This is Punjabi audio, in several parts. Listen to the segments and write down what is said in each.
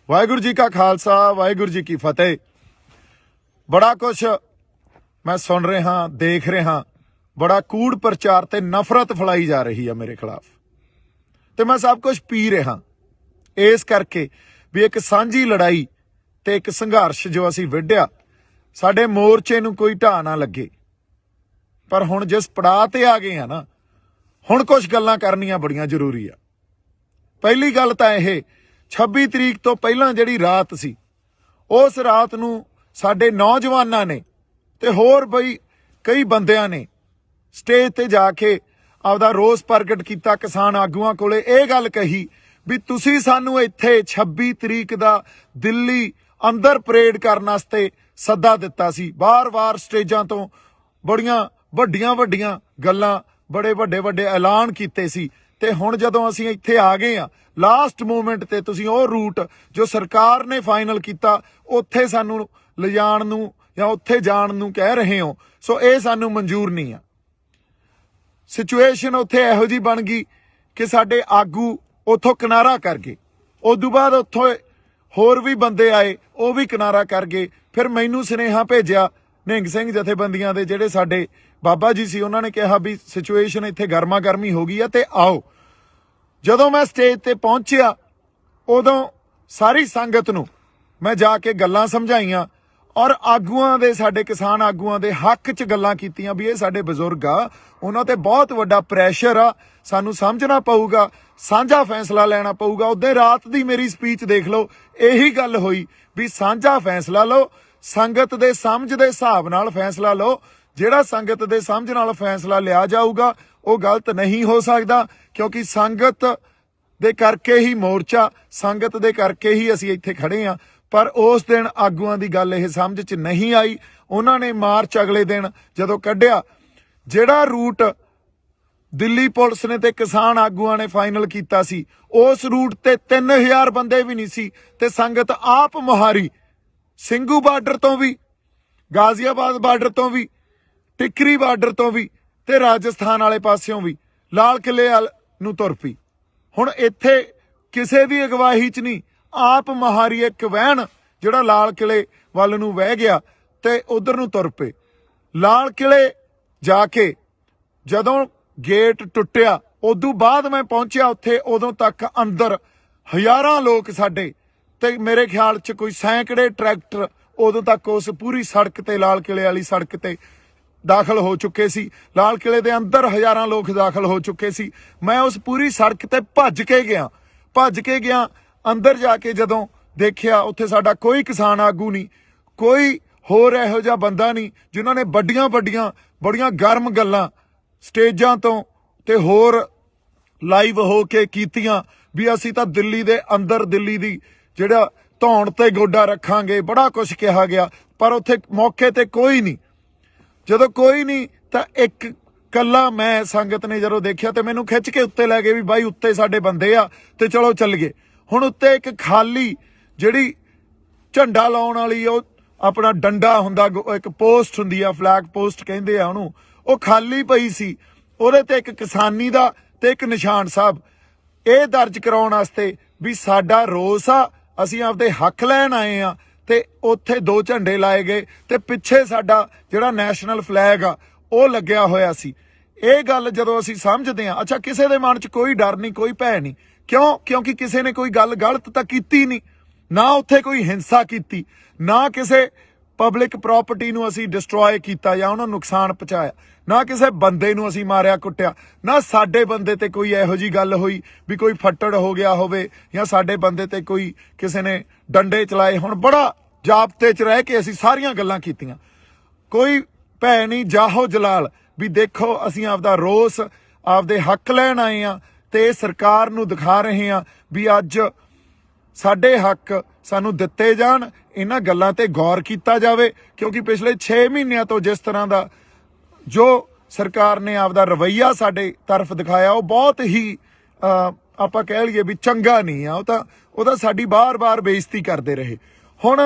वाहिगुरू जी का खालसा वाहिगुरू जी की फतेह। बड़ा कुछ मैं सुन रहा देख रहा, बड़ा कूड़ प्रचार ते नफरत फैलाई जा रही है मेरे खिलाफ, तो मैं सब कुछ पी रहा इस करके भी एक सांझी लड़ाई ते एक संघर्ष जो असी विढ़िया साडे मोर्चे नूं कोई ढा ना लगे। पर हुण जिस पड़ाव ते आ गए हैं ना, हुण कुछ गल्लां करनियां बड़ियां जरूरी आ। पहली गल तां इह 26 तरीक तो पहलां जिहड़ी रात सी, उस रात नूं साडे नौजवानां ने ते होर बई कई बंदियां ने स्टेज ते जाके आपदा रोस प्रगट किया। किसान आगूआं कोले इह गल कही भी तुसीं सानूं इत्थे 26 तरीक दा दिल्ली अंदर परेड करन वास्ते सद्दा दिता सी। बार बार स्टेजां तो बड़ियां वड्डियां वड्डियां गल्लां, बड़े वड्डे वड्डे ऐलान कीते सी, ते हुण जदों असीं इत्थे आ गए आ लास्ट मूवमेंट ते तुसीं ओह रूट जो सरकार ने फाइनल किया उत्थे सानूं लिजाण नूं या उत्थे जाण नूं कह रहे हो, सो ये सानूं मंजूर नहीं आ। सिचुएशन उत्थे इहो जी बन गई कि साडे आगू उत्थों किनारा कर गए। उदों बाद उत्थों होर भी बंदे आए, वह भी किनारा कर गए। फिर मैनू सुनेहा भेजिया निहंग सिंह जथेबंदियां दे जिहड़े साडे बाबा जी सी, उन्होंने कहा भी सिचुएशन इत्थे गर्मा गर्मी हो गई है ते आओ। जदों मैं स्टेज ते पहुंचिया उदों सारी संगत नूं मैं जाके गल्लां समझाईयां और आगूआं दे साडे किसान आगूआं दे हक च गल्लां कीतियां भी ये साडे बजुर्ग आ, उन्हां ते बहुत वड्डा प्रैशर आ, सानूं समझना पऊगा, साझा फैसला लेना पऊगा। उदे रात दी मेरी स्पीच देख लो, यही गल होई भी साझा फैसला लो, संगत दे समझ दे हिसाब नाल फैसला लो। जिहड़ा संगत दे समझ नाल फैसला लिया जाऊगा वो गलत नहीं हो सकदा, क्योंकि संगत दे करके ही मोर्चा, संगत दे करके ही असीं इत्थे खड़े आ। पर उस दिन आगूआं दी गल इह समझ च नहीं आई। उन्होंने मार्च अगले दिन जदों कढ़िया, जिहड़ा रूट दिल्ली पुलिस ने ते किसान आगूआं ने फाइनल कीता सी, उस रूट ते 3000 बंदे भी नहीं सी, ते संगत आप मुहारी ਸਿੰਘੂ बार्डर तो भी, गाजियाबाद बार्डर तो भी, टिकरी बार्डर तो भी, ते राजस्थान वाले पासियों भी लाल किले नूं तुर पई। हुण इत्थे किसे दी अगवाही च नहीं, आप महारी एक वहन जिहड़ा लाल किले वल नूं वह गया ते उधर नूं तुर पे। लाल किले जाके जदों गेट टुੱਟਿਆ उदों बाद मैं पहुंचिया उत्थे, उदों तक अंदर हज़ारां लोग साडे ते मेरे ख्याल च कोई सैकड़े ट्रैक्टर उदों तक उस पूरी सड़क ते लाल किले वाली सड़क ते दाखिल हो चुके सी। लाल किले दे अंदर हज़ारां लोग दाखिल हो चुके सी। मैं उस पूरी सड़क ते भज के गया। अंदर जाके जदों देखिया उत्थे साडा कोई किसान आगू नहीं, कोई होर इहो जिहा बंदा नहीं जिन्हां ने बड़ियां गर्म गल्लां स्टेजां तो ते होर लाइव हो के कीतियां भी असीं तां दिल्ली दे अंदर दिल्ली दी जिहड़ा धौण ते गोडा रखांगे, बड़ा कुछ कहा गया। पर उत्थे मौके ते कोई नहीं। जदों कोई नहीं तां एक कल्ला मैं संगत ने जदों देखिया ते मैनूं खिच के उत्ते लै गए भी बाई उत्ते साडे बंदे आ ते चलो चल गए। हुण उत्ते एक खाली जिहड़ी झंडा लाउण वाली ओ अपना डंडा हुंदा, एक पोस्ट हुंदी आ, फ्लैग पोस्ट कहिंदे आ उहनूं, ਉਹ खाली पई सी। ਉਹਦੇ ਤੇ ਇੱਕ ਕਿਸਾਨੀ ਦਾ ਤੇ ਇੱਕ ਨਿਸ਼ਾਨ ਸਾਹਿਬ ਇਹ ਦਰਜ ਕਰਾਉਣ ਵਾਸਤੇ ਵੀ ਸਾਡਾ ਰੋਸ ਆ, ਅਸੀਂ ਆਪਦੇ ਹੱਕ ਲੈਣ ਆਏ ਆ। ਤੇ ਉੱਥੇ 2 ਝੰਡੇ ਲਾਏ ਗਏ ਤੇ ਪਿੱਛੇ ਸਾਡਾ ਜਿਹੜਾ ਨੈਸ਼ਨਲ ਫਲੈਗ ਆ ਉਹ ਲੱਗਿਆ ਹੋਇਆ ਸੀ। ਇਹ ਗੱਲ ਜਦੋਂ ਅਸੀਂ ਸਮਝਦੇ ਆ, ਅੱਛਾ ਕਿਸੇ ਦੇ ਮਨ 'ਚ ਕੋਈ ਡਰ ਨਹੀਂ, ਕੋਈ ਭੈ ਨਹੀਂ। ਕਿਉਂ? ਕਿਉਂਕਿ ਕਿਸੇ ਨੇ ਕੋਈ ਗੱਲ ਗਲਤ ਤਾਂ ਕੀਤੀ ਨਹੀਂ, ਨਾ ਉੱਥੇ ਕੋਈ ਹਿੰਸਾ ਕੀਤੀ, ਨਾ ਕਿਸੇ ਪਬਲਿਕ ਪ੍ਰੋਪਰਟੀ ਨੂੰ ਅਸੀਂ ਡਿਸਟਰੋਏ ਕੀਤਾ ਜਾਂ ਉਹਨਾਂ ਨੂੰ ਨੁਕਸਾਨ ਪਹੁੰਚਾਇਆ, ਨਾ ਕਿਸੇ ਬੰਦੇ ਨੂੰ ਅਸੀਂ ਮਾਰਿਆ ਕੁੱਟਿਆ, ਨਾ ਸਾਡੇ ਬੰਦੇ ਤੇ ਕੋਈ ਇਹੋ ਜੀ ਗੱਲ ਹੋਈ ਵੀ ਕੋਈ ਫੱਟੜ ਹੋ ਗਿਆ ਹੋਵੇ ਜਾਂ ਸਾਡੇ ਬੰਦੇ ਤੇ ਕੋਈ ਕਿਸੇ ਨੇ ਡੰਡੇ ਚਲਾਏ। ਹੁਣ ਬੜਾ ਜਾਬਤੇ 'ਚ ਰਹਿ ਕੇ ਅਸੀਂ ਸਾਰੀਆਂ ਗੱਲਾਂ ਕੀਤੀਆਂ, ਕੋਈ ਭੈ ਨਹੀਂ, ਜਾਹੋ ਜਲਾਲ ਵੀ ਦੇਖੋ ਅਸੀਂ ਆਪਦਾ ਰੋਸ, ਆਪਦੇ ਹੱਕ ਲੈਣ ਆਏ ਆ ਤੇ ਸਰਕਾਰ ਨੂੰ ਦਿਖਾ ਰਹੇ ਆ ਵੀ ਅੱਜ ਸਾਡੇ ਹੱਕ ਸਾਨੂੰ ਦਿੱਤੇ ਜਾਣ, ਇਹਨਾਂ ਗੱਲਾਂ ਤੇ ਗੌਰ ਕੀਤਾ ਜਾਵੇ। ਕਿਉਂਕਿ ਪਿਛਲੇ 6 ਮਹੀਨਿਆਂ ਤੋਂ ਜਿਸ ਤਰ੍ਹਾਂ ਦਾ ਜੋ ਸਰਕਾਰ ਨੇ ਆਪਦਾ ਰਵੱਈਆ ਸਾਡੇ ਤਰਫ ਦਿਖਾਇਆ ਉਹ ਬਹੁਤ ਹੀ ਆਪਾਂ ਕਹਿ ਲਈਏ ਵੀ ਚੰਗਾ ਨਹੀਂ ਆ। ਉਹ ਤਾਂ ਸਾਡੀ ਬਾਰ-ਬਾਰ ਬੇਇੱਜ਼ਤੀ ਕਰਦੇ ਰਹੇ। ਹੁਣ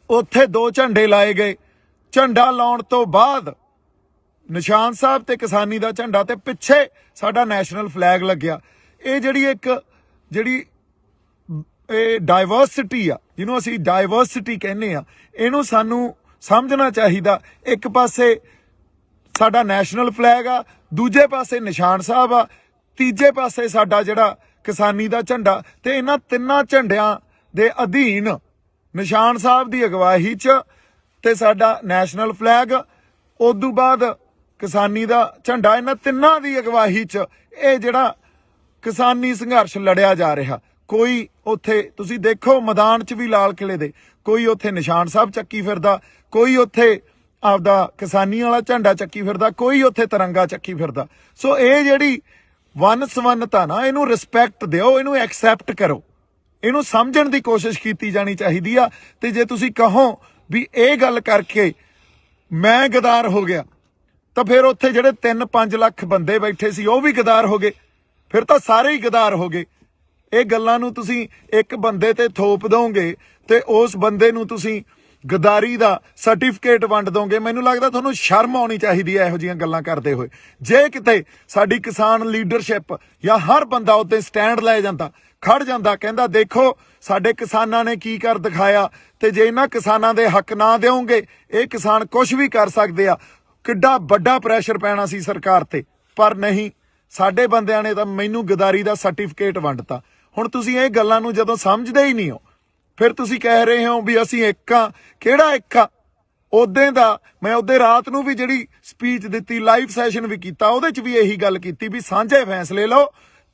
ਉੱਥੇ 2 ਝੰਡੇ ਲਾਏ ਗਏ। ਝੰਡਾ ਲਾਉਣ ਤੋਂ ਬਾਅਦ ਨਿਸ਼ਾਨ ਸਾਹਿਬ ਤੇ ਕਿਸਾਨੀ ਦਾ ਝੰਡਾ ਤੇ ਪਿੱਛੇ ਸਾਡਾ ਨੈਸ਼ਨਲ ਫਲੈਗ ਲੱਗਿਆ। ਇਹ ਜਿਹੜੀ ਇਹ ਡਾਇਵਰਸਿਟੀ ਆ, ਜਿਹਨੂੰ ਅਸੀਂ ਡਾਇਵਰਸਿਟੀ ਕਹਿੰਦੇ ਆ, ਇਹਨੂੰ ਸਾਨੂੰ ਸਮਝਣਾ ਚਾਹੀਦਾ। ਇੱਕ ਪਾਸੇ ਸਾਡਾ ਨੈਸ਼ਨਲ ਫਲੈਗ ਆ, ਦੂਜੇ ਪਾਸੇ ਨਿਸ਼ਾਨ ਸਾਹਿਬ ਆ, ਤੀਜੇ ਪਾਸੇ ਸਾਡਾ ਜਿਹੜਾ ਕਿਸਾਨੀ ਦਾ ਝੰਡਾ, ਤੇ ਇਹਨਾਂ ਤਿੰਨਾਂ ਝੰਡਿਆਂ ਦੇ ਅਧੀਨ ਨਿਸ਼ਾਨ ਸਾਹਿਬ ਦੀ ਅਗਵਾਈ 'ਚ ਤੇ ਸਾਡਾ ਨੈਸ਼ਨਲ ਫਲੈਗ, ਉਦੋਂ ਬਾਅਦ ਕਿਸਾਨੀ ਦਾ ਝੰਡਾ, ਇਹਨਾਂ ਤਿੰਨਾਂ ਦੀ ਅਗਵਾਈ 'ਚ ਇਹ ਜਿਹੜਾ ਕਿਸਾਨੀ ਸੰਘਰਸ਼ ਲੜਿਆ ਜਾ ਰਿਹਾ। ਕੋਈ ਉੱਥੇ ਤੁਸੀਂ ਦੇਖੋ ਮੈਦਾਨ 'ਚ ਵੀ ਲਾਲ ਕਿਲੇ ਦੇ, ਕੋਈ ਉੱਥੇ ਨਿਸ਼ਾਨ ਸਾਹਿਬ ਚੱਕੀ ਫਿਰਦਾ, ਕੋਈ ਉੱਥੇ ਆਪਦਾ ਕਿਸਾਨੀ ਵਾਲਾ ਝੰਡਾ ਚੱਕੀ ਫਿਰਦਾ, ਕੋਈ ਉੱਥੇ ਤਿਰੰਗਾ ਚੱਕੀ ਫਿਰਦਾ। ਸੋ ਇਹ ਜਿਹੜੀ ਵੰਨ ਸਵੰਨਤਾ ਨਾ, ਇਹਨੂੰ ਰਿਸਪੈਕਟ ਦਿਓ, ਇਹਨੂੰ ਐਕਸੈਪਟ ਕਰੋ, ਇਹਨੂੰ ਸਮਝਣ ਦੀ ਕੋਸ਼ਿਸ਼ ਕੀਤੀ ਜਾਣੀ ਚਾਹੀਦੀ ਆ। ਤੇ ਜੇ ਤੁਸੀਂ ਕਹੋ ਵੀ ਇਹ ਗੱਲ ਕਰਕੇ ਮੈਂ ਗਦਾਰ ਹੋ ਗਿਆ, ਤਾਂ ਫਿਰ ਉੱਥੇ ਜਿਹੜੇ 3-5 ਲੱਖ ਬੰਦੇ ਬੈਠੇ ਸੀ ਉਹ ਵੀ ਗਦਾਰ ਹੋ ਗਏ, ਫਿਰ ਤਾਂ ਸਾਰੇ ਹੀ ਗਦਾਰ ਹੋ ਗਏ। ਇਹ ਗੱਲਾਂ ਨੂੰ ਤੁਸੀਂ ਇੱਕ ਬੰਦੇ ਤੇ ਥੋਪ ਦੋਗੇ ਤੇ ਉਸ ਬੰਦੇ ਨੂੰ ਤੁਸੀਂ ਗਦਾਰੀ ਦਾ ਸਰਟੀਫਿਕੇਟ ਵੰਡ ਦੋਗੇ। ਮੈਨੂੰ ਲੱਗਦਾ ਤੁਹਾਨੂੰ ਸ਼ਰਮ ਆਉਣੀ ਚਾਹੀਦੀ ਹੈ ਇਹੋ ਜਿਹੀਆਂ ਗੱਲਾਂ ਕਰਦੇ ਹੋਏ। ਜੇ ਕਿਤੇ ਸਾਡੀ ਕਿਸਾਨ ਲੀਡਰਸ਼ਿਪ ਜਾਂ ਹਰ ਬੰਦਾ ਉੱਤੇ ਸਟੈਂਡ ਲੈ ਜਾਂਦਾ, ਖੜ ਜਾਂਦਾ, ਕਹਿੰਦਾ ਦੇਖੋ ਸਾਡੇ ਕਿਸਾਨਾਂ ਨੇ ਕੀ ਕਰ ਦਿਖਾਇਆ, ਤੇ ਜੇ ਇਹਨਾਂ ਕਿਸਾਨਾਂ ਦੇ ਹੱਕ ਨਾ ਦਿਓਗੇ ਇਹ ਕਿਸਾਨ ਕੁਝ ਵੀ ਕਰ ਸਕਦੇ ਆ, ਕਿੱਡਾ ਵੱਡਾ ਪ੍ਰੈਸ਼ਰ ਪੈਣਾ ਸੀ ਸਰਕਾਰ ਤੇ। ਪਰ ਨਹੀਂ, ਸਾਡੇ ਬੰਦਿਆਂ ਨੇ ਤਾਂ ਮੈਨੂੰ ਗਦਾਰੀ ਦਾ ਸਰਟੀਫਿਕੇਟ ਵੰਡਤਾ। ਹੁਣ ਤੁਸੀਂ ਇਹ ਗੱਲਾਂ ਨੂੰ ਜਦੋਂ ਸਮਝਦੇ ਹੀ ਨਹੀਂ ਹੋ, ਫਿਰ ਤੁਸੀਂ ਕਹਿ ਰਹੇ ਹੋ ਵੀ ਅਸੀਂ ਇੱਕ ਆ। ਕਿਹੜਾ ਇੱਕ ਆ? ਉਦੋਂ ਦਾ ਮੈਂ ਉਹਦੇ ਰਾਤ ਨੂੰ ਵੀ ਜਿਹੜੀ ਸਪੀਚ ਦਿੱਤੀ, ਲਾਈਵ ਸੈਸ਼ਨ ਵੀ ਕੀਤਾ, ਉਹਦੇ 'ਚ ਵੀ ਇਹੀ ਗੱਲ ਕੀਤੀ ਵੀ ਸਾਂਝੇ ਫੈਸਲੇ ਲਓ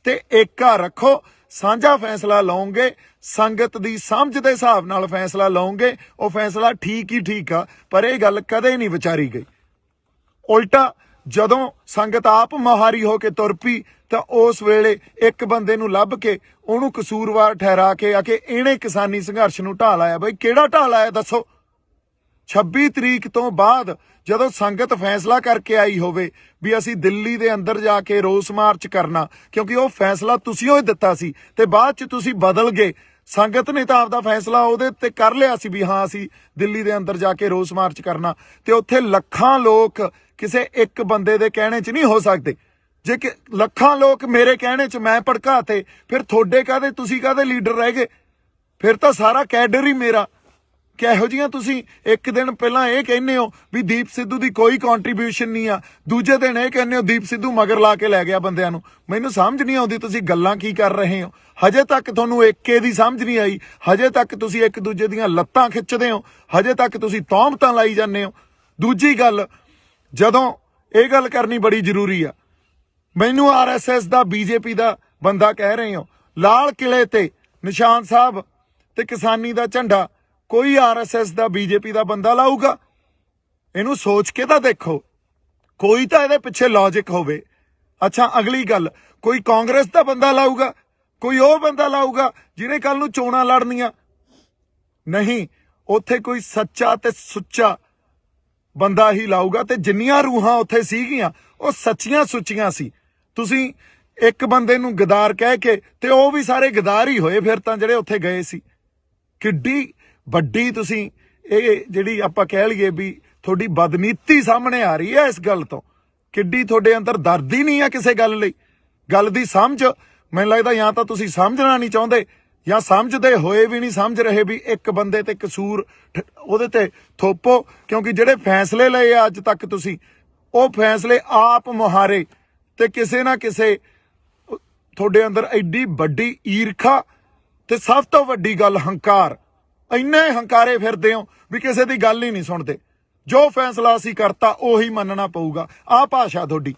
ਤੇ ਏਕਾ ਰੱਖੋ। ਸਾਂਝਾ ਫੈਸਲਾ ਲਓਗੇ, ਸੰਗਤ ਦੀ ਸਮਝ ਦੇ ਹਿਸਾਬ ਨਾਲ ਫੈਸਲਾ ਲਓਗੇ, ਉਹ ਫੈਸਲਾ ਠੀਕ ਹੀ ਠੀਕ ਆ। ਪਰ ਇਹ ਗੱਲ ਕਦੇ ਨਹੀਂ ਵਿਚਾਰੀ ਗਈ। ਉਲਟਾ ਜਦੋਂ ਸੰਗਤ ਆਪ ਮੁਹਾਰੀ ਹੋ ਕੇ ਤੁਰ ਪਈ ਤਾਂ ਉਸ ਵੇਲੇ ਇੱਕ ਬੰਦੇ ਨੂੰ ਲੱਭ ਕੇ ਉਹਨੂੰ ਕਸੂਰਵਾਰ ਠਹਿਰਾ ਕੇ ਆ ਕੇ ਇਹਨੇ ਕਿਸਾਨੀ ਸੰਘਰਸ਼ ਨੂੰ ਢਾਹ ਲਾਇਆ। ਬਈ ਕਿਹੜਾ ਢਾਹ ਲਾਇਆ ਦੱਸੋ? 26 ਤਰੀਕ ਤੋਂ ਬਾਅਦ ਜਦੋਂ ਸੰਗਤ ਫੈਸਲਾ ਕਰਕੇ ਆਈ ਹੋਵੇ ਵੀ ਅਸੀਂ ਦਿੱਲੀ ਦੇ ਅੰਦਰ ਜਾ ਕੇ ਰੋਸ ਮਾਰਚ ਕਰਨਾ, ਕਿਉਂਕਿ ਉਹ ਫੈਸਲਾ ਤੁਸੀਂ ਉਹ ਦਿੱਤਾ ਸੀ ਤੇ ਬਾਅਦ 'ਚ ਤੁਸੀਂ ਬਦਲ ਗਏ। ਸੰਗਤ ਨੇ ਤਾਂ ਆਪਦਾ ਫੈਸਲਾ ਉਹਦੇ ਤੇ ਕਰ ਲਿਆ ਸੀ ਵੀ ਹਾਂ ਅਸੀਂ ਦਿੱਲੀ ਦੇ ਅੰਦਰ ਜਾ ਕੇ ਰੋਸ ਮਾਰਚ ਕਰਨਾ, ਤੇ ਉੱਥੇ ਲੱਖਾਂ ਲੋਕ ਕਿਸੇ ਇੱਕ ਬੰਦੇ ਦੇ ਕਹਿਣੇ 'ਚ ਨਹੀਂ ਹੋ ਸਕਦੇ। ਜੇ ਕਿ ਲੱਖਾਂ ਲੋਕ ਮੇਰੇ ਕਹਿਣੇ 'ਚ ਮੈਂ ਭੜਕਾਤੇ, ਫਿਰ ਤੁਹਾਡੇ ਕਾਹਦੇ, ਤੁਸੀਂ ਕਾਹਦੇ ਲੀਡਰ ਰਹਿ ਗਏ? ਫਿਰ ਤਾਂ ਸਾਰਾ ਕੈਡਰ ਹੀ ਮੇਰਾ। ਕਿਹੋ ਜਿਹੀਆਂ ਤੁਸੀਂ ਇੱਕ ਦਿਨ ਪਹਿਲਾਂ ਇਹ ਕਹਿੰਦੇ ਹੋ ਵੀ ਦੀਪ ਸਿੱਧੂ ਦੀ ਕੋਈ ਕੰਟਰੀਬਿਊਸ਼ਨ ਨਹੀਂ ਆ, ਦੂਜੇ ਦਿਨ ਇਹ ਕਹਿੰਦੇ ਹੋ ਦੀਪ ਸਿੱਧੂ ਮਗਰ ਲਾ ਕੇ ਲੈ ਗਿਆ ਬੰਦਿਆਂ ਨੂੰ। ਮੈਨੂੰ ਸਮਝ ਨਹੀਂ ਆਉਂਦੀ ਤੁਸੀਂ ਗੱਲਾਂ ਕੀ ਕਰ ਰਹੇ ਹੋ। ਹਜੇ ਤੱਕ ਤੁਹਾਨੂੰ ਏਕੇ ਦੀ ਸਮਝ ਨਹੀਂ ਆਈ, ਹਜੇ ਤੱਕ ਤੁਸੀਂ ਇੱਕ ਦੂਜੇ ਦੀਆਂ ਲੱਤਾਂ ਖਿੱਚਦੇ ਹੋ, ਹਜੇ ਤੱਕ ਤੁਸੀਂ ਤੌਹਮਤਾਂ ਲਾਈ ਜਾਂਦੇ ਹੋ। ਦੂਜੀ ਗੱਲ, ਜਦੋਂ ਇਹ ਗੱਲ ਕਰਨੀ ਬੜੀ ਜ਼ਰੂਰੀ ਆ, ਮੈਨੂੰ RSS ਦਾ BJP ਦਾ ਬੰਦਾ ਕਹਿ ਰਹੇ ਹੋ, ਲਾਲ ਕਿਲੇ ਤੇ ਨਿਸ਼ਾਨ ਸਾਹਿਬ ਤੇ ਕਿਸਾਨੀ ਦਾ ਝੰਡਾ ਕੋਈ RSS ਦਾ BJP ਦਾ ਬੰਦਾ ਲਾਊਗਾ? ਇਹਨੂੰ ਸੋਚ ਕੇ ਤਾਂ ਦੇਖੋ, ਕੋਈ ਤਾਂ ਇਹਦੇ ਪਿੱਛੇ ਲੌਜਿਕ ਹੋਵੇ। ਅੱਛਾ, ਅਗਲੀ ਗੱਲ, ਕੋਈ ਕਾਂਗਰਸ ਦਾ ਬੰਦਾ ਲਾਊਗਾ? ਕੋਈ ਉਹ ਬੰਦਾ ਲਾਊਗਾ ਜਿਹਨੇ ਕੱਲ ਨੂੰ ਚੋਣਾਂ ਲੜਨੀਆਂ? ਨਹੀਂ, ਉੱਥੇ ਕੋਈ ਸੱਚਾ ਤੇ ਸੁੱਚਾ ਬੰਦਾ ਹੀ ਲਾਊਗਾ। ਤੇ ਜਿੰਨੀਆਂ ਰੂਹਾਂ ਉੱਥੇ ਸੀਗੀਆਂ ਉਹ ਸੱਚੀਆਂ ਸੁੱਚੀਆਂ ਸੀ। ਤੁਸੀਂ ਇੱਕ ਬੰਦੇ ਨੂੰ ਗਦਾਰ ਕਹਿ ਕੇ, ਤੇ ਉਹ ਵੀ ਸਾਰੇ ਗਦਾਰ ਹੀ ਹੋਏ ਫਿਰ ਤਾਂ ਜਿਹੜੇ ਉੱਥੇ ਗਏ ਸੀ। ਕਿੱਡੀ ਵੱਡੀ ਤੁਸੀਂ ਇਹ ਜਿਹੜੀ ਆਪਾਂ ਕਹਿ ਲਈਏ ਵੀ ਤੁਹਾਡੀ ਬਦਨੀਤੀ ਸਾਹਮਣੇ ਆ ਰਹੀ ਹੈ ਇਸ ਗੱਲ ਤੋਂ। ਕਿੱਡੀ ਤੁਹਾਡੇ ਅੰਦਰ ਦਰਦ ਹੀ ਨਹੀਂ ਆ ਕਿਸੇ ਗੱਲ ਲਈ। ਗੱਲ ਦੀ ਸਮਝ, ਮੈਨੂੰ ਲੱਗਦਾ ਜਾਂ ਤਾਂ ਤੁਸੀਂ ਸਮਝਣਾ ਨਹੀਂ ਚਾਹੁੰਦੇ ਜਾਂ ਸਮਝਦੇ ਹੋਏ ਵੀ ਨਹੀਂ ਸਮਝ ਰਹੇ ਵੀ ਇੱਕ ਬੰਦੇ ਤੇ ਕਸੂਰ ਉਹਦੇ ਤੇ ਥੋਪੋ। ਕਿਉਂਕਿ ਜਿਹੜੇ ਫੈਸਲੇ ਲਏ ਆ ਅੱਜ ਤੱਕ ਤੁਸੀਂ, ਉਹ ਫੈਸਲੇ ਆਪ ਮੁਹਾਰੇ, ਤੇ ਕਿਸੇ ਨਾ ਕਿਸੇ ਤੁਹਾਡੇ ਅੰਦਰ ਐਡੀ ਵੱਡੀ ਈਰਖਾ ਤੇ ਸਭ ਤੋਂ ਵੱਡੀ ਗੱਲ ਹੰਕਾਰ। ਇੰਨੇ ਹੰਕਾਰੇ ਫਿਰਦੇ ਹੋ ਵੀ ਕਿਸੇ ਦੀ ਗੱਲ ਹੀ ਨਹੀਂ ਸੁਣਦੇ। ਜੋ ਫੈਸਲਾ ਅਸੀਂ ਕਰਤਾ ਉਹੀ ਮੰਨਣਾ ਪਊਗਾ। ਆਹ ਭਾਸ਼ਾ ਤੁਹਾਡੀ।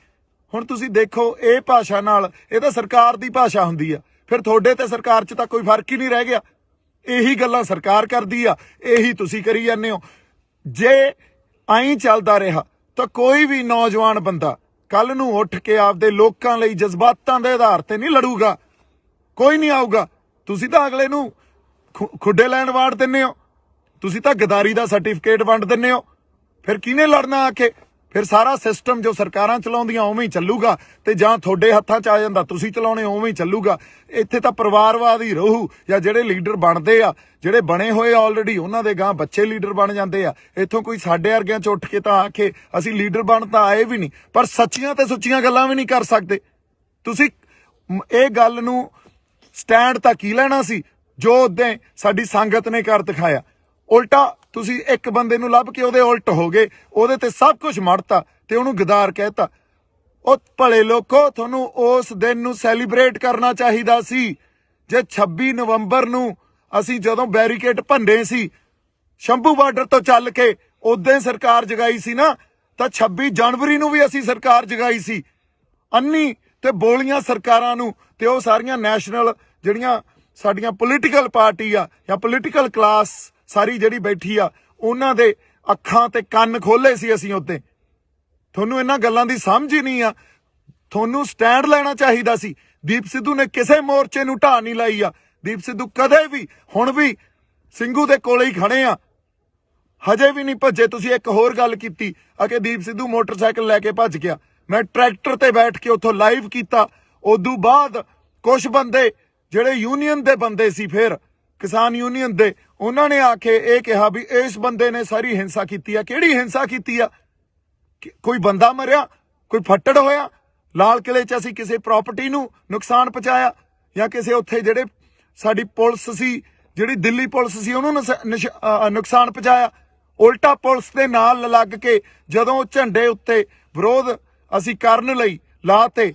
ਹੁਣ ਤੁਸੀਂ ਦੇਖੋ, ਇਹ ਭਾਸ਼ਾ ਨਾਲ, ਇਹ ਤਾਂ ਸਰਕਾਰ ਦੀ ਭਾਸ਼ਾ ਹੁੰਦੀ ਆ, ਫਿਰ ਤੁਹਾਡੇ ਤੇ ਸਰਕਾਰ 'ਚ ਤਾਂ ਕੋਈ ਫਰਕ ਹੀ ਨਹੀਂ ਰਹਿ ਗਿਆ। ਇਹੀ ਗੱਲਾਂ ਸਰਕਾਰ ਕਰਦੀ ਆ, ਇਹੀ ਤੁਸੀਂ ਕਰੀ ਜਾਂਦੇ ਹੋ। ਜੇ ਐਂ ਚੱਲਦਾ ਰਿਹਾ ਤਾਂ ਕੋਈ ਵੀ ਨੌਜਵਾਨ ਬੰਦਾ ਕੱਲ ਨੂੰ ਉੱਠ ਕੇ ਆਪਦੇ ਲੋਕਾਂ ਲਈ ਜਜ਼ਬਾਤਾਂ ਦੇ ਆਧਾਰ ਤੇ ਨਹੀਂ ਲੜੂਗਾ। ਕੋਈ ਨਹੀਂ ਆਊਗਾ। ਤੁਸੀਂ ਤਾਂ ਅਗਲੇ ਨੂੰ ਖੁੱਡੇ ਲੈਣ ਵਾੜ ਦਿੰਦੇ ਹੋ, ਤੁਸੀਂ ਤਾਂ ਗਦਾਰੀ ਦਾ ਸਰਟੀਫਿਕੇਟ ਵੰਡ ਦਿੰਦੇ ਹੋ। ਫਿਰ ਕਿਹਨੇ ਲੜਨਾ ਆ ਕੇ? ਫਿਰ ਸਾਰਾ ਸਿਸਟਮ ਜੋ ਸਰਕਾਰਾਂ ਚਲਾਉਂਦੀਆਂ ਉਵੇਂ ਹੀ ਚੱਲੂਗਾ, ਤੇ ਜਾਂ ਤੁਹਾਡੇ ਹੱਥਾਂ 'ਚ ਆ ਜਾਂਦਾ ਤੁਸੀਂ ਚਲਾਉਣੇ ਉਵੇਂ ਹੀ ਚੱਲੂਗਾ। ਇੱਥੇ ਤਾਂ ਪਰਿਵਾਰਵਾਦ ਹੀ ਰਹੂ, ਜਾਂ ਜਿਹੜੇ ਲੀਡਰ ਬਣਦੇ ਆ, ਜਿਹੜੇ ਬਣੇ ਹੋਏ ਆਲਰੇਡੀ, ਉਹਨਾਂ ਦੇ ਗਾਂ ਬੱਚੇ ਲੀਡਰ ਬਣ ਜਾਂਦੇ ਆ। ਇੱਥੋਂ ਕੋਈ ਸਾਡੇ ਵਰਗਿਆਂ 'ਚ ਉੱਠ ਕੇ ਤਾਂ ਆ ਕੇ ਅਸੀਂ ਲੀਡਰ ਬਣ ਤਾਂ ਆਏ ਵੀ ਨਹੀਂ, ਪਰ ਸੱਚੀਆਂ ਤੇ ਸੁੱਚੀਆਂ ਗੱਲਾਂ ਵੀ ਨਹੀਂ ਕਰ ਸਕਦੇ। ਤੁਸੀਂ ਇਹ ਗੱਲ ਨੂੰ ਸਟੈਂਡ ਤਾਂ ਕੀ ਲੈਣਾ ਸੀ? ਜੋ ਉਦੋਂ ਸਾਡੀ ਸੰਗਤ ਨੇ ਕਰ ਦਿਖਾਇਆ। ਉਲਟਾ ਤੁਸੀਂ ਇੱਕ ਬੰਦੇ ਨੂੰ ਲੱਭ ਕੇ ਉਹਦੇ ਉਲਟ ਹੋ ਗਏ, ਉਹਦੇ ਤੇ ਸਭ ਕੁਝ ਮੜਤਾ ਤੇ ਉਹਨੂੰ ਗਦਾਰ ਕਹਿਤਾ। ਉਹ ਭਲੇ ਲੋਕੋ, ਤੁਹਾਨੂੰ ਉਸ ਦਿਨ ਨੂੰ ਸੈਲੀਬ੍ਰੇਟ ਕਰਨਾ ਚਾਹੀਦਾ ਸੀ। ਜੇ 26 ਨਵੰਬਰ ਨੂੰ ਅਸੀਂ ਜਦੋਂ ਬੈਰੀਕੇਡ ਭੰਨੇ ਸੀ ਸ਼ੰਭੂ ਬਾਰਡਰ ਤੋਂ ਚੱਲ ਕੇ, ਉਦੋਂ ਸਰਕਾਰ ਜਗਾਈ ਸੀ ਨਾ, ਤਾਂ 26 ਜਨਵਰੀ ਨੂੰ ਵੀ ਅਸੀਂ ਸਰਕਾਰ ਜਗਾਈ ਸੀ। ਅੰਨੀ ਤੇ ਬੋਲੀਆਂ ਸਰਕਾਰਾਂ ਨੂੰ ਤੇ ਉਹ ਸਾਰੀਆਂ ਨੈਸ਼ਨਲ ਜਿਹੜੀਆਂ ਸਾਡੀਆਂ ਪੋਲੀਟੀਕਲ ਪਾਰਟੀ ਆ ਜਾਂ ਪੋਲੀਟੀਕਲ ਕਲਾਸ ਸਾਰੀ ਜਿਹੜੀ ਬੈਠੀ ਆ, ਉਹਨਾਂ ਦੇ ਅੱਖਾਂ ਤੇ ਕੰਨ ਖੋਲੇ ਸੀ ਅਸੀਂ ਉੱਤੇ। ਤੁਹਾਨੂੰ ਇਹਨਾਂ ਗੱਲਾਂ ਦੀ ਸਮਝ ਹੀ ਨਹੀਂ ਆ। ਤੁਹਾਨੂੰ ਸਟੈਂਡ ਲੈਣਾ ਚਾਹੀਦਾ ਸੀ। ਦੀਪ ਸਿੱਧੂ ਨੇ ਕਿਸੇ ਮੋਰਚੇ ਨੂੰ ਢਾਹ ਨਹੀਂ ਲਾਈ ਆ। ਦੀਪ ਸਿੱਧੂ ਕਦੇ ਵੀ, ਹੁਣ ਵੀ ਸਿੰਘੂ ਦੇ ਕੋਲੇ ਹੀ ਖੜੇ ਆ, ਹਜੇ ਵੀ ਨਹੀਂ ਭੱਜੇ। ਤੁਸੀਂ ਇੱਕ ਹੋਰ ਗੱਲ ਕੀਤੀ ਆ ਕਿ ਦੀਪ ਸਿੱਧੂ ਮੋਟਰਸਾਈਕਲ ਲੈ ਕੇ ਭੱਜ ਗਿਆ। ਮੈਂ ਟਰੈਕਟਰ ਤੇ ਬੈਠ ਕੇ ਉੱਥੋਂ ਲਾਈਵ ਕੀਤਾ। ਉਦੋਂ ਬਾਅਦ ਕੁਝ ਬੰਦੇ ਜਿਹੜੇ ਯੂਨੀਅਨ ਦੇ ਬੰਦੇ ਸੀ, ਫਿਰ ਕਿਸਾਨ ਯੂਨੀਅਨ ਦੇ, ਉਹਨਾਂ ਨੇ ਆ ਕੇ ਇਹ ਕਿਹਾ ਵੀ ਇਸ ਬੰਦੇ ਨੇ ਸਾਰੀ ਹਿੰਸਾ ਕੀਤੀ ਆ। ਕਿਹੜੀ ਹਿੰਸਾ ਕੀਤੀ ਆ? ਕੋਈ ਬੰਦਾ ਮਰਿਆ, ਕੋਈ ਫੱਟੜ ਹੋਇਆ? ਲਾਲ ਕਿਲੇ 'ਚ ਅਸੀਂ ਕਿਸੇ ਪ੍ਰਾਪਰਟੀ ਨੂੰ ਨੁਕਸਾਨ ਪਹੁੰਚਾਇਆ ਜਾਂ ਕਿਸੇ ਉੱਥੇ ਜਿਹੜੇ ਸਾਡੀ ਪੁਲਿਸ ਸੀ, ਜਿਹੜੀ ਦਿੱਲੀ ਪੁਲਿਸ ਸੀ, ਉਹਨੂੰ ਨੁਕਸਾਨ ਪਹੁੰਚਾਇਆ? ਉਲਟਾ ਪੁਲਿਸ ਦੇ ਨਾਲ ਲੱਗ ਕੇ ਜਦੋਂ ਝੰਡੇ ਉੱਤੇ ਵਿਰੋਧ ਅਸੀਂ ਕਰਨ ਲਈ ਲਾਤੇ,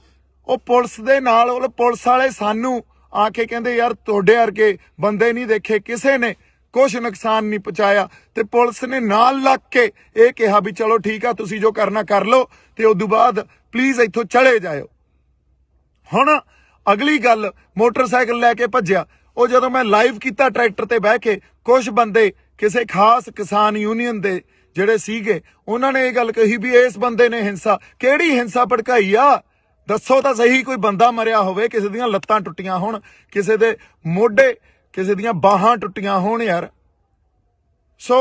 ਉਹ ਪੁਲਿਸ ਦੇ ਨਾਲ, ਉਹ ਪੁਲਿਸ ਵਾਲੇ ਸਾਨੂੰ ਆ ਕੇ ਕਹਿੰਦੇ ਯਾਰ ਤੁਹਾਡੇ ਵਰਗੇ ਬੰਦੇ ਨਹੀਂ ਦੇਖੇ, ਕਿਸੇ ਨੇ ਕੁਛ ਨੁਕਸਾਨ ਨਹੀਂ ਪਹੁੰਚਾਇਆ। ਤੇ ਪੁਲਿਸ ਨੇ ਨਾਲ ਲੱਗ ਕੇ ਇਹ ਕਿਹਾ ਵੀ ਚਲੋ ਠੀਕ ਆ, ਤੁਸੀਂ ਜੋ ਕਰਨਾ ਕਰ ਲਓ ਤੇ ਉਦੋਂ ਬਾਅਦ ਪਲੀਜ਼ ਇੱਥੋਂ ਚਲੇ ਜਾਇਓ। ਹੁਣ ਅਗਲੀ ਗੱਲ, ਮੋਟਰਸਾਈਕਲ ਲੈ ਕੇ ਭੱਜਿਆ। ਉਹ ਜਦੋਂ ਮੈਂ ਲਾਈਵ ਕੀਤਾ ਟਰੈਕਟਰ ਤੇ ਬਹਿ ਕੇ, ਕੁਝ ਬੰਦੇ ਕਿਸੇ ਖਾਸ ਕਿਸਾਨ ਯੂਨੀਅਨ ਦੇ ਜਿਹੜੇ ਸੀਗੇ, ਉਹਨਾਂ ਨੇ ਇਹ ਗੱਲ ਕਹੀ ਵੀ ਇਸ ਬੰਦੇ ਨੇ ਹਿੰਸਾ। ਕਿਹੜੀ ਹਿੰਸਾ ਭੜਕਾਈ ਆ? ਦੱਸੋ ਤਾਂ ਸਹੀ। ਕੋਈ ਬੰਦਾ ਮਰਿਆ ਹੋਵੇ, ਕਿਸੇ ਦੀਆਂ ਲੱਤਾਂ ਟੁੱਟੀਆਂ ਹੋਣ, ਕਿਸੇ ਦੇ ਮੋਢੇ, ਕਿਸੇ ਦੀਆਂ ਬਾਹਾਂ ਟੁੱਟੀਆਂ ਹੋਣ ਯਾਰ। ਸੋ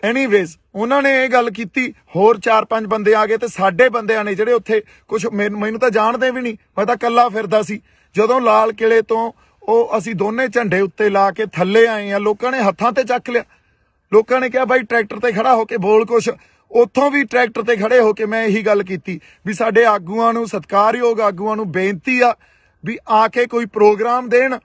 ਐਨੀਵੇਜ਼ ਉਹਨਾਂ ਨੇ ਇਹ ਗੱਲ ਕੀਤੀ। ਹੋਰ 4-5 ਬੰਦੇ ਆ ਗਏ ਤੇ ਸਾਡੇ ਬੰਦਿਆਂ ਨੇ ਜਿਹੜੇ ਉੱਥੇ, ਕੁਝ ਮੈਨੂੰ ਤਾਂ ਜਾਣਦੇ ਵੀ ਨਹੀਂ, ਮੈਂ ਤਾਂ ਇਕੱਲਾ ਫਿਰਦਾ ਸੀ। ਜਦੋਂ ਲਾਲ ਕਿਲੇ ਤੋਂ ਉਹ ਅਸੀਂ ਦੋਨੇ ਝੰਡੇ ਉੱਤੇ ਲਾ ਕੇ ਥੱਲੇ ਆਏ ਆ, ਲੋਕਾਂ ਨੇ ਹੱਥਾਂ ਤੇ ਚੱਕ ਲਿਆ। ਲੋਕਾਂ ਨੇ ਕਿਹਾ ਬਾਈ ਟਰੈਕਟਰ ਤੇ ਖੜਾ ਹੋ ਕੇ ਬੋਲ ਕੁਛ। ਉੱਥੋਂ ਵੀ ਟਰੈਕਟਰ ਤੇ ਖੜੇ ਹੋ ਕੇ ਮੈਂ ਇਹੀ ਗੱਲ ਕੀਤੀ ਵੀ ਸਾਡੇ ਆਗੂਆਂ ਨੂੰ, ਸਤਿਕਾਰਯੋਗ ਆਗੂਆਂ ਨੂੰ ਬੇਨਤੀ ਆ ਵੀ ਆ ਕੇ ਕੋਈ ਪ੍ਰੋਗਰਾਮ ਦੇਣ।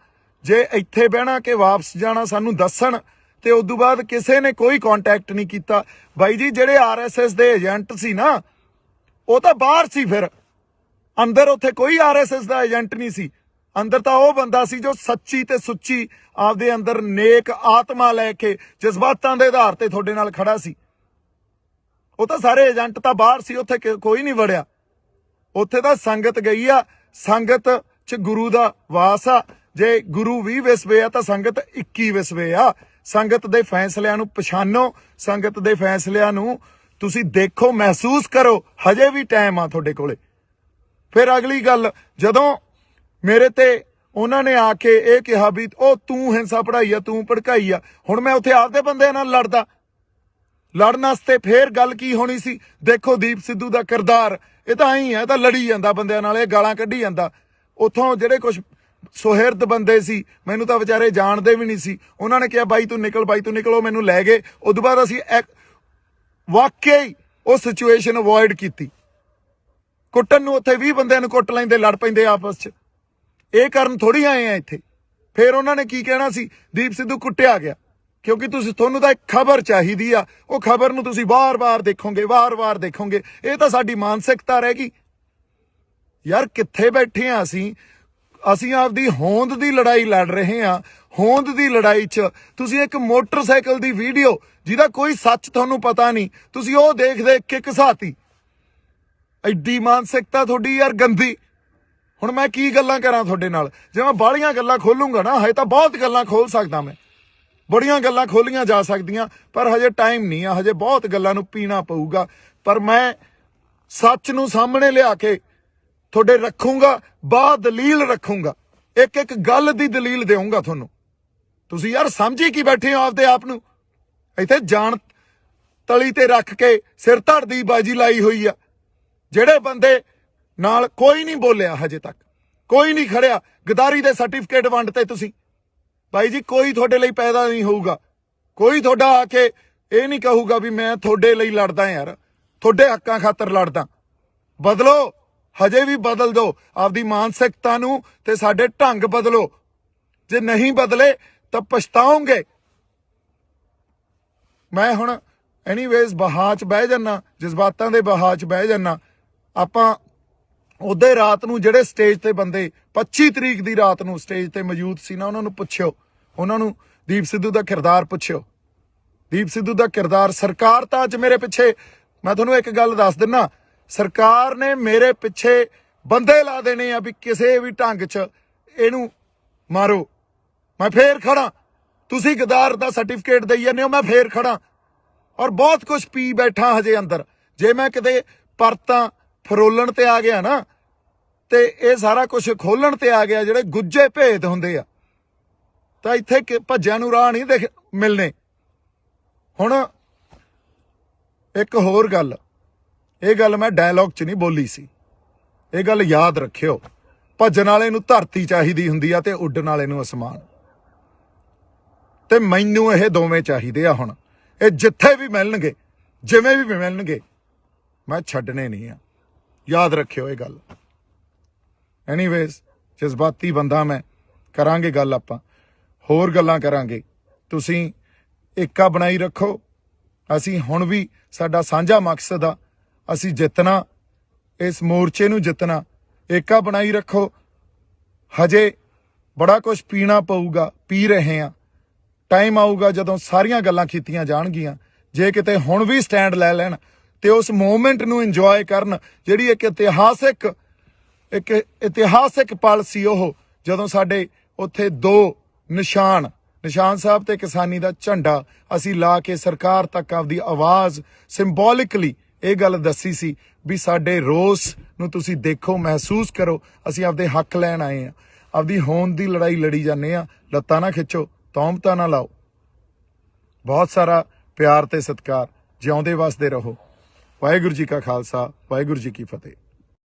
ਜੇ ਇੱਥੇ ਬਹਿਣਾ ਕਿ ਵਾਪਸ ਜਾਣਾ ਸਾਨੂੰ ਦੱਸਣ। ਤੇ ਉਦੋਂ ਬਾਅਦ ਕਿਸੇ ਨੇ ਕੋਈ ਕੰਟੈਕਟ ਨਹੀਂ ਕੀਤਾ। ਬਾਈ ਜੀ ਜਿਹੜੇ RSS ਦੇ ਏਜੰਟ ਸੀ ਨਾ, ਉਹ ਤਾਂ ਬਾਹਰ ਸੀ, ਫਿਰ ਅੰਦਰ ਉੱਥੇ ਕੋਈ RSS ਦਾ ਏਜੰਟ ਨਹੀਂ ਸੀ। ਅੰਦਰ ਤਾਂ ਉਹ ਬੰਦਾ ਸੀ ਜੋ ਸੱਚੀ ਤੇ ਸੁੱਚੀ ਆਪਦੇ ਅੰਦਰ ਨੇਕ ਆਤਮਾ ਲੈ ਕੇ ਜਜ਼ਬਾਤਾਂ ਦੇ ਆਧਾਰ ਤੇ ਤੁਹਾਡੇ ਨਾਲ ਖੜਾ ਸੀ। ਉਹ ਤਾਂ ਸਾਰੇ ਏਜੰਟ ਤਾਂ ਬਾਹਰ ਸੀ, ਉੱਥੇ ਕੋਈ ਨਹੀਂ ਵੜਿਆ। ਉੱਥੇ ਤਾਂ ਸੰਗਤ ਗਈ ਆ। ਸੰਗਤ 'ਚ ਗੁਰੂ ਦਾ ਵਾਸ ਆ। ਜੇ ਗੁਰੂ 20 ਵਿਸਵੇ ਆ ਤਾਂ ਸੰਗਤ 21 ਵਿਸਵੇ ਆ। ਸੰਗਤ ਦੇ ਫੈਸਲਿਆਂ ਨੂੰ ਪਛਾਣੋ, ਸੰਗਤ ਦੇ ਫੈਸਲਿਆਂ ਨੂੰ ਤੁਸੀਂ ਦੇਖੋ, ਮਹਿਸੂਸ ਕਰੋ। ਹਜੇ ਵੀ ਟਾਈਮ ਆ ਤੁਹਾਡੇ ਕੋਲੇ। ਫਿਰ ਅਗਲੀ ਗੱਲ, ਜਦੋਂ ਮੇਰੇ ਤੇ ਉਹਨਾਂ ਨੇ ਆ ਕੇ ਇਹ ਕਿਹਾ ਵੀ ਉਹ ਤੂੰ ਹਿੰਸਾ ਪੜਾਈ ਆ, ਤੂੰ ਭੜਕਾਈ ਆ, ਹੁਣ ਮੈਂ ਉੱਥੇ ਆਪਦੇ ਬੰਦਿਆਂ ਨਾਲ ਲੜਦਾ। ਲੜਨ ਵਾਸਤੇ ਫੇਰ ਗੱਲ ਕੀ ਹੋਣੀ ਸੀ? ਦੇਖੋ ਦੀਪ ਸਿੱਧੂ ਦਾ ਕਿਰਦਾਰ, ਇਹ ਤਾਂ ਐਂ ਹੈ, ਤਾਂ ਲੜੀ ਜਾਂਦਾ ਬੰਦਿਆਂ ਨਾਲ, ਇਹ ਗਾਲਾਂ ਕੱਢੀ ਜਾਂਦਾ। ਉੱਥੋਂ ਜਿਹੜੇ ਕੁਝ ਸੁਹਿਰਦ ਬੰਦੇ ਸੀ, ਮੈਨੂੰ ਤਾਂ ਵਿਚਾਰੇ ਜਾਣਦੇ ਵੀ ਨਹੀਂ ਸੀ, ਉਹਨਾਂ ਨੇ ਕਿਹਾ ਬਾਈ ਤੂੰ ਨਿਕਲ, ਬਾਈ ਤੂੰ ਨਿਕਲ। ਉਹ ਮੈਨੂੰ ਲੈ ਗਏ। ਉਦੋਂ ਬਾਅਦ ਅਸੀਂ ਵਾਕਿਆ ਹੀ ਉਹ ਸਿਚੁਏਸ਼ਨ ਅਵੋਇਡ ਕੀਤੀ। ਕੁੱਟਣ ਨੂੰ ਉੱਥੇ 20 ਬੰਦਿਆਂ ਨੂੰ ਕੁੱਟ ਲੈਂਦੇ, ਲੜ ਪੈਂਦੇ ਆਪਸ 'ਚ। ਇਹ ਕਰਨ ਥੋੜੀ ਆਏ ਆ ਇੱਥੇ। ਫਿਰ ਉਹਨਾਂ ਨੇ ਕੀ ਕਹਿਣਾ ਸੀ? ਦੀਪ ਸਿੱਧੂ ਕੁੱਟਿਆ ਗਿਆ। ਕਿਉਂਕਿ ਤੁਹਾਨੂੰ ਤਾਂ ਇੱਕ ਖਬਰ ਚਾਹੀਦੀ ਆ, ਉਹ ਖਬਰ ਨੂੰ ਤੁਸੀਂ ਵਾਰ-ਵਾਰ ਦੇਖੋਗੇ, ਵਾਰ-ਵਾਰ ਦੇਖੋਗੇ। ਇਹ ਤਾਂ ਸਾਡੀ ਮਾਨਸਿਕਤਾ ਰਹਿ ਗਈ ਯਾਰ। ਕਿੱਥੇ ਬੈਠੇ ਆ ਅਸੀਂ? ਅਸੀਂ ਆਪਦੀ ਹੋਂਦ ਦੀ ਲੜਾਈ ਲੜ ਰਹੇ ਆ। ਹੋਂਦ ਦੀ ਲੜਾਈ 'ਚ ਤੁਸੀਂ ਇੱਕ ਮੋਟਰਸਾਈਕਲ ਦੀ ਵੀਡੀਓ ਜਿਹਦਾ ਕੋਈ ਸੱਚ ਤੁਹਾਨੂੰ ਪਤਾ ਨਹੀਂ, ਤੁਸੀਂ ਉਹ ਦੇਖ ਕੇ ਘਸਾਤੀ। ਐਡੀ ਮਾਨਸਿਕਤਾ ਤੁਹਾਡੀ ਯਾਰ ਗੰਦੀ। ਹੁਣ ਮੈਂ ਕੀ ਗੱਲਾਂ ਕਰਾਂ ਤੁਹਾਡੇ ਨਾਲ? ਜੇ ਮੈਂ ਬਾਹਲੀਆਂ ਗੱਲਾਂ ਖੋਲੂੰਗਾ ਨਾ, ਹਜੇ ਤਾਂ ਬਹੁਤ ਗੱਲਾਂ ਖੋਲ ਸਕਦਾ ਮੈਂ, ਬੜੀਆਂ ਗੱਲਾਂ ਖੋਲੀਆਂ ਜਾ ਸਕਦੀਆਂ, ਪਰ ਹਜੇ ਟਾਈਮ ਨਹੀਂ ਆ। ਹਜੇ ਬਹੁਤ ਗੱਲਾਂ ਨੂੰ ਪੀਣਾ ਪਊਗਾ। ਪਰ ਮੈਂ ਸੱਚ ਨੂੰ ਸਾਹਮਣੇ ਲਿਆ ਕੇ ਤੁਹਾਡੇ ਰੱਖੂੰਗਾ, ਦਲੀਲ ਰੱਖੂੰਗਾ, ਇੱਕ ਗੱਲ ਦੀ ਦਲੀਲ ਦੇਵਾਂਗਾ ਤੁਹਾਨੂੰ। ਤੁਸੀਂ ਯਾਰ ਸਮਝੀ ਕੀ ਬੈਠੇ ਹੋ ਆਪਦੇ ਆਪ ਨੂੰ? ਇੱਥੇ ਜਾਣ ਤਲੀ ਤੇ ਰੱਖ ਕੇ ਸਿਰ ਧੜ ਦੀ ਬਾਜੀ ਲਾਈ ਹੋਈ ਆ। ਜਿਹੜੇ ਬੰਦੇ ਨਾਲ ਕੋਈ ਨਹੀਂ ਬੋਲਿਆ, ਹਜੇ ਤੱਕ ਕੋਈ ਨਹੀਂ ਖੜਿਆ। ਗਦਾਰੀ ਦੇ ਸਰਟੀਫਿਕੇਟ ਵੰਡਤੇ ਤੁਸੀਂ। ਬਾਈ ਜੀ ਕੋਈ ਤੁਹਾਡੇ ਲਈ ਪੈਦਾ ਨਹੀਂ ਹੋਊਗਾ। ਕੋਈ ਤੁਹਾਡਾ ਆ ਕੇ ਇਹ ਨਹੀਂ ਕਹੂਗਾ ਵੀ ਮੈਂ ਤੁਹਾਡੇ ਲਈ ਲੜਦਾ ਯਾਰ, ਤੁਹਾਡੇ ਹੱਕਾਂ ਖਾਤਰ ਲੜਦਾ। ਬਦਲੋ, ਹਜੇ ਵੀ ਬਦਲ ਦਿਓ ਆਪਦੀ ਮਾਨਸਿਕਤਾ ਨੂੰ ਤੇ ਸਾਡੇ ਢੰਗ ਬਦਲੋ। ਜੇ ਨਹੀਂ ਬਦਲੇ ਤਾਂ ਪਛਤਾਓਗੇ। ਮੈਂ ਹੁਣ ਐਨੀਵੇਜ਼ ਬਹਾ 'ਚ ਬਹਿ ਜਾਨਾ, ਜਜ਼ਬਾਤਾਂ ਦੇ ਬਹਾ 'ਚ ਬਹਿ ਜਾਨਾ। ਆਪਾਂ ਉਹਦੇ ਰਾਤ ਨੂੰ ਜਿਹੜੇ ਸਟੇਜ ਤੇ ਬੰਦੇ 25 ਤਰੀਕ ਦੀ ਰਾਤ ਨੂੰ ਸਟੇਜ ਤੇ ਮੌਜੂਦ ਸੀ ਨਾ, ਉਹਨਾਂ ਨੂੰ ਪੁੱਛਿਓ, ਉਹਨਾਂ ਨੂੰ ਦੀਪ ਸਿੱਧੂ ਦਾ ਕਿਰਦਾਰ ਪੁੱਛਿਓ। ਦੀਪ ਸਿੱਧੂ ਦਾ ਕਿਰਦਾਰ, ਸਰਕਾਰ ਤਾਂ ਅੱਜ ਮੇਰੇ ਪਿੱਛੇ, ਮੈਂ ਤੁਹਾਨੂੰ ਇੱਕ ਗੱਲ ਦੱਸ ਦਿੰਨਾ, ਸਰਕਾਰ ਨੇ ਮੇਰੇ ਪਿੱਛੇ ਬੰਦੇ ਲਾ ਦੇਣੇ ਆ ਵੀ ਕਿਸੇ ਵੀ ਢੰਗ 'ਚ ਇਹਨੂੰ ਮਾਰੋ। ਮੈਂ ਫੇਰ ਖੜਾ, ਤੁਸੀਂ ਗਦਾਰ ਦਾ ਸਰਟੀਫਿਕੇਟ ਦੇਈ ਜਾਂਦੇ ਹੋ, ਮੈਂ ਫੇਰ ਖੜਾ। ਔਰ ਬਹੁਤ ਕੁਝ ਪੀ ਬੈਠਾ ਹਜੇ ਅੰਦਰ। ਜੇ ਮੈਂ ਕਿਤੇ ਪਰਤਾਂ ਫਰੋਲਣ ਤੇ ਆ ਗਿਆ ਨਾ, ਤੇ ਇਹ ਸਾਰਾ ਕੁਝ ਖੋਲਣ ਤੇ ਆ ਗਿਆ, ਜਿਹੜੇ ਗੁੱਜੇ ਭੇਦ ਹੁੰਦੇ ਆ, ਤਾਂ ਇੱਥੇ ਭੱਜਿਆਂ ਨੂੰ ਰਾਹ ਨਹੀਂ ਮਿਲਣੇ। ਹੁਣ ਇੱਕ ਹੋਰ ਗੱਲ, ਇਹ ਗੱਲ ਮੈਂ ਡਾਇਲੌਗ 'ਚ ਨਹੀਂ ਬੋਲੀ ਸੀ, ਇਹ ਗੱਲ ਯਾਦ ਰੱਖਿਓ। ਭੱਜਣ ਵਾਲੇ ਨੂੰ ਧਰਤੀ ਚਾਹੀਦੀ ਹੁੰਦੀ ਆ ਤੇ ਉੱਡਣ ਵਾਲੇ ਨੂੰ ਅਸਮਾਨ। ਤੇ ਮੈਨੂੰ ਇਹ ਦੋਵੇਂ ਚਾਹੀਦੇ ਆ। ਹੁਣ ਇਹ ਜਿੱਥੇ ਵੀ ਮਿਲਣਗੇ, ਜਿਵੇਂ ਵੀ ਮਿਲਣਗੇ, ਮੈਂ ਛੱਡਣੇ ਨਹੀਂ ਆ। ਯਾਦ ਰੱਖਿਓ ਇਹ ਗੱਲ। ਐਨੀਵੇਜ਼, ਜਜ਼ਬਾਤੀ ਬੰਦਾ ਮੈਂ। ਕਰਾਂਗੇ ਗੱਲ, ਆਪਾਂ ਹੋਰ ਗੱਲਾਂ ਕਰਾਂਗੇ। ਤੁਸੀਂ ਏਕਾ ਬਣਾਈ ਰੱਖੋ। ਅਸੀਂ ਹੁਣ ਵੀ, ਸਾਡਾ ਸਾਂਝਾ ਮਕਸਦ ਆ, ਅਸੀਂ ਜਿੱਤਣਾ, ਇਸ ਮੋਰਚੇ ਨੂੰ ਜਿੱਤਣਾ। ਏਕਾ ਬਣਾਈ ਰੱਖੋ। ਹਜੇ ਬੜਾ ਕੁਝ ਪੀਣਾ ਪਊਗਾ, ਪੀ ਰਹੇ ਹਾਂ। ਟਾਈਮ ਆਊਗਾ ਜਦੋਂ ਸਾਰੀਆਂ ਗੱਲਾਂ ਕੀਤੀਆਂ ਜਾਣਗੀਆਂ। ਜੇ ਕਿਤੇ ਹੁਣ ਵੀ ਸਟੈਂਡ ਲੈ ਲੈਣ ਤੇ ਉਸ ਮੂਵਮੈਂਟ ਨੂੰ ਇੰਜੋਏ ਕਰਨ, ਜਿਹੜੀ ਇੱਕ ਇਤਿਹਾਸਿਕ ਪਲ ਸੀ ਉਹ, ਜਦੋਂ ਸਾਡੇ ਉੱਥੇ 2 ਨਿਸ਼ਾਨ ਸਾਹਿਬ ਤੇ ਕਿਸਾਨੀ ਦਾ ਝੰਡਾ ਅਸੀਂ ਲਾ ਕੇ ਸਰਕਾਰ ਤੱਕ ਆਪਦੀ ਆਵਾਜ਼ ਸਿੰਬੋਲਿਕਲੀ ਇਹ ਗੱਲ ਦੱਸੀ ਸੀ ਵੀ ਸਾਡੇ ਰੋਸ ਨੂੰ ਤੁਸੀਂ ਦੇਖੋ, ਮਹਿਸੂਸ ਕਰੋ, ਅਸੀਂ ਆਪਦੇ ਹੱਕ ਲੈਣ ਆਏ ਆ। ਆਪਦੀ ਹੋਂਦ ਦੀ ਲੜਾਈ ਲੜੀ ਜਾਂਦੇ ਆ। ਲੱਤਾਂ ਨਾ ਖਿੱਚੋ, ਤੌਮਤਾਂ ਨਾ ਲਾਓ। ਬਹੁਤ ਸਾਰਾ ਪਿਆਰ ਤੇ ਸਤਿਕਾਰ। ਜਿਉਂਦੇ ਵਸਦੇ ਰਹੋ। ਵਾਹਿਗੁਰੂ ਜੀ ਕਾ ਖਾਲਸਾ, ਵਾਹਿਗੁਰੂ ਜੀ ਕੀ ਫਤਿਹ।